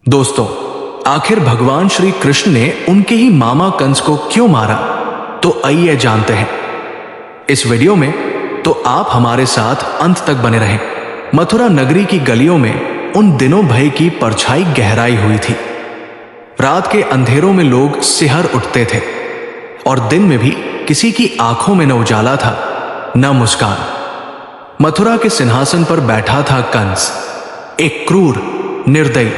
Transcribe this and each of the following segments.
दोस्तों, आखिर भगवान श्री कृष्ण ने उनके ही मामा कंस को क्यों मारा, तो आइए जानते हैं इस वीडियो में। तो आप हमारे साथ अंत तक बने रहें। मथुरा नगरी की गलियों में उन दिनों भय की परछाई गहराई हुई थी। रात के अंधेरों में लोग सिहर उठते थे और दिन में भी किसी की आंखों में न उजाला था न मुस्कान। मथुरा के सिंहासन पर बैठा था कंस, एक क्रूर, निर्दयी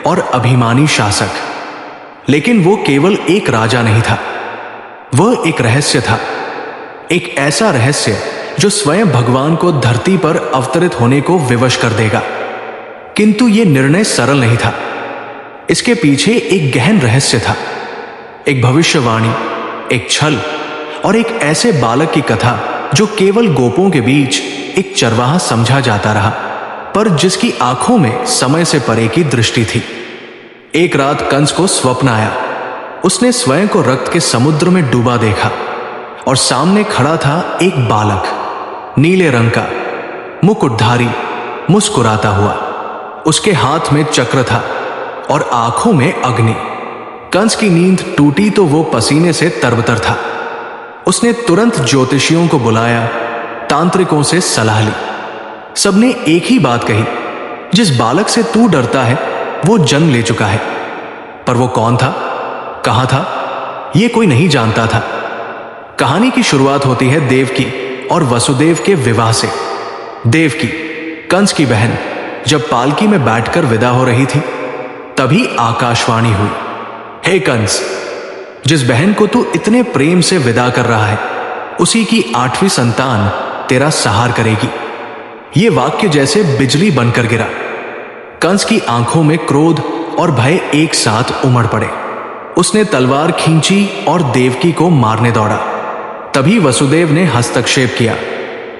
और अभिमानी शासक। लेकिन वो केवल एक राजा नहीं था, वह एक रहस्य था। एक ऐसा रहस्य जो स्वयं भगवान को धरती पर अवतरित होने को विवश कर देगा। किंतु यह निर्णय सरल नहीं था। इसके पीछे एक गहन रहस्य था, एक भविष्यवाणी, एक छल और एक ऐसे बालक की कथा जो केवल गोपों के बीच एक चरवाहा समझा जाता रहा, पर जिसकी आंखों में समय से परे की दृष्टि थी। एक रात कंस को स्वप्न आया। उसने स्वयं को रक्त के समुद्र में डूबा देखा और सामने खड़ा था एक बालक, नीले रंग का, मुकुटधारी, मुस्कुराता हुआ। उसके हाथ में चक्र था और आंखों में अग्नि। कंस की नींद टूटी तो वो पसीने से तरबतर था। उसने तुरंत ज्योतिषियों को बुलाया, तांत्रिकों से सलाह ली। सबने एक ही बात कही, जिस बालक से तू डरता है वो जन्म ले चुका है। पर वो कौन था, कहां था, ये कोई नहीं जानता था। कहानी की शुरुआत होती है देवकी और वसुदेव के विवाह से। देवकी, कंस की बहन, जब पालकी में बैठकर विदा हो रही थी, तभी आकाशवाणी हुई, हे कंस, जिस बहन को तू इतने प्रेम से विदा कर रहा है, उसी की 8वीं संतान तेरा सहार करेगी। ये वाक्य जैसे बिजली बनकर गिरा। कंस की आंखों में क्रोध और भय एक साथ उमड़ पड़े। उसने तलवार खींची और देवकी को मारने दौड़ा। तभी वसुदेव ने हस्तक्षेप किया,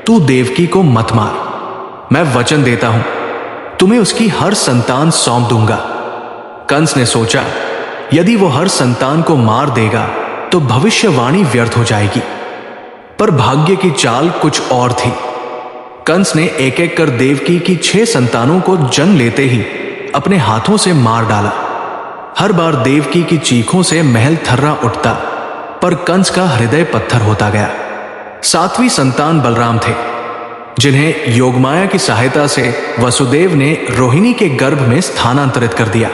तू देवकी को मत मार, मैं वचन देता हूं तुम्हें उसकी हर संतान सौंप दूंगा। कंस ने सोचा, यदि वो हर संतान को मार देगा तो भविष्यवाणी व्यर्थ हो जाएगी। पर भाग्य की चाल कुछ और थी। कंस ने एक एक कर देवकी की 6 संतानों को जन्म लेते ही अपने हाथों से मार डाला। हर बार देवकी की चीखों से महल थर्रा उठता, पर कंस का हृदय पत्थर होता गया। 7वीं संतान बलराम थे, जिन्हें योगमाया की सहायता से वसुदेव ने रोहिणी के गर्भ में स्थानांतरित कर दिया।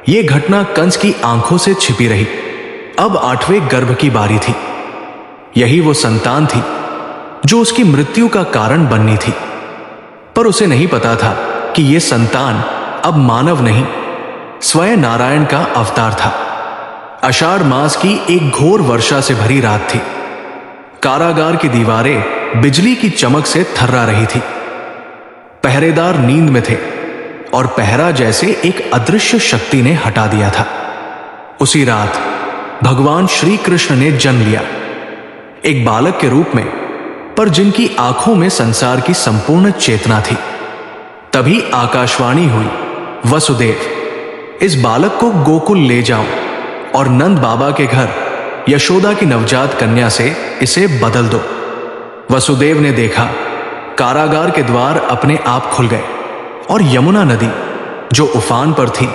यह घटना कंस की आंखों से छिपी रही। अब 8वें गर्भ की बारी थी। यही वो संतान थी जो उसकी मृत्यु का कारण बननी थी। पर उसे नहीं पता था कि यह संतान अब मानव नहीं, स्वयं नारायण का अवतार था। आषाढ़ मास की एक घोर वर्षा से भरी रात थी। कारागार की दीवारें बिजली की चमक से थर्रा रही थी। पहरेदार नींद में थे और पहरा जैसे एक अदृश्य शक्ति ने हटा दिया था। उसी रात भगवान श्री कृष्ण ने जन्म लिया, एक बालक के रूप में, पर जिनकी आंखों में संसार की संपूर्ण चेतना थी। तभी आकाशवाणी हुई, वसुदेव, इस बालक को गोकुल ले जाओ और नंद बाबा के घर यशोदा की नवजात कन्या से इसे बदल दो। वसुदेव ने देखा, कारागार के द्वार अपने आप खुल गए और यमुना नदी, जो उफान पर थी,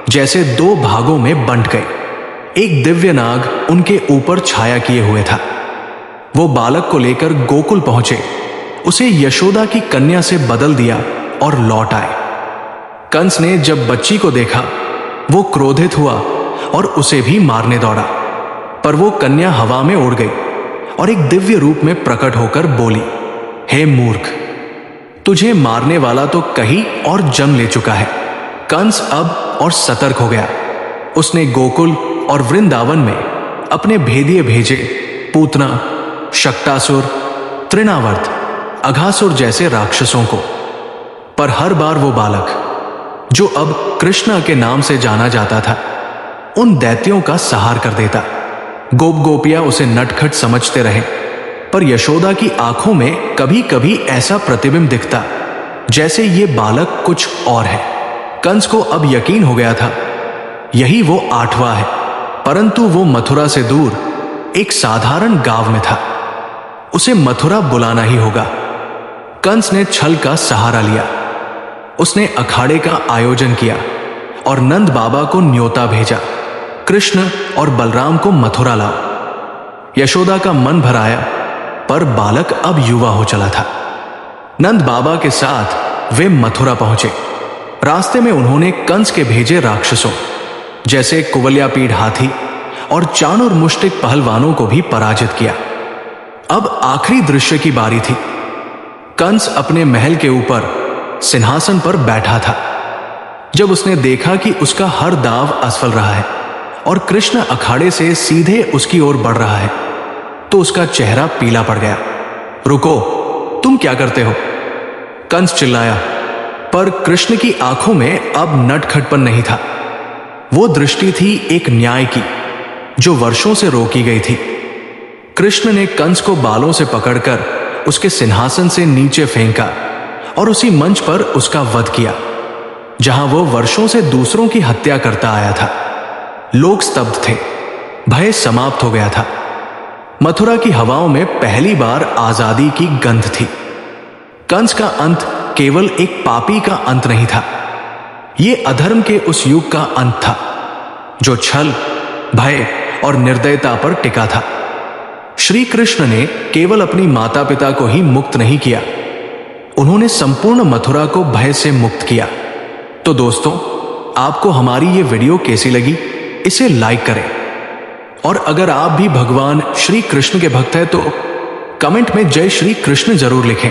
जैसे 2 भागों में बंट गई। एक दिव्य नाग उनके ऊपर छाया किए हुए था। वो बालक को लेकर गोकुल पहुंचे, उसे यशोदा की कन्या से बदल दिया और लौट आए। कंस ने जब बच्ची को देखा, वो क्रोधित हुआ और उसे भी मारने दौड़ा। पर वो कन्या हवा में उड़ गई और एक दिव्य रूप में प्रकट होकर बोली, हे मूर्ख, तुझे मारने वाला तो कहीं और जन्म ले चुका है। कंस अब और सतर्क हो गया। उसने गोकुल और वृंदावन में अपने भेदिए भेजे पूतना, शक्तासुर, तृणावर्त, अघासुर जैसे राक्षसों को। पर हर बार वो बालक, जो अब कृष्ण के नाम से जाना जाता था, उन दैत्यों का संहार कर देता। गोप गोपियां उसे नटखट समझते रहे, पर यशोदा की आंखों में कभी कभी ऐसा प्रतिबिंब दिखता जैसे ये बालक कुछ और है। कंस को अब यकीन हो गया था, यही वो 8वां है। परंतु वो मथुरा से दूर एक साधारण गांव में था। उसे मथुरा बुलाना ही होगा। कंस ने छल का सहारा लिया। उसने अखाड़े का आयोजन किया और नंद बाबा को न्योता भेजा, कृष्ण और बलराम को मथुरा लाओ। यशोदा का मन भर आया, पर बालक अब युवा हो चला था। नंद बाबा के साथ वे मथुरा पहुंचे। रास्ते में उन्होंने कंस के भेजे राक्षसों जैसे कुवल्यापीड़ हाथी और चाणूर मुष्टिक पहलवानों को भी पराजित किया। अब आखिरी दृश्य की बारी थी। कंस अपने महल के ऊपर सिंहासन पर बैठा था। जब उसने देखा कि उसका हर दाव असफल रहा है और कृष्ण अखाड़े से सीधे उसकी ओर बढ़ रहा है, तो उसका चेहरा पीला पड़ गया। रुको, तुम क्या करते हो? कंस चिल्लाया, पर कृष्ण की आंखों में अब नटखटपन नहीं था। वो दृष्टि थी एक न्याय की, जो वर्षों से रोकी गई थी। कृष्ण ने कंस को बालों से पकड़कर उसके सिंहासन से नीचे फेंका और उसी मंच पर उसका वध किया, जहां वो वर्षों से दूसरों की हत्या करता आया था। लोग स्तब्ध थे, भय समाप्त हो गया था। मथुरा की हवाओं में पहली बार आजादी की गंध थी। कंस का अंत केवल एक पापी का अंत नहीं था, ये अधर्म के उस युग का अंत था जो छल, भय और निर्दयता पर टिका था। श्री कृष्ण ने केवल अपनी माता पिता को ही मुक्त नहीं किया, उन्होंने संपूर्ण मथुरा को भय से मुक्त किया। तो दोस्तों, आपको हमारी ये वीडियो कैसी लगी? इसे लाइक करें, और अगर आप भी भगवान श्री कृष्ण के भक्त हैं तो कमेंट में जय श्री कृष्ण जरूर लिखें।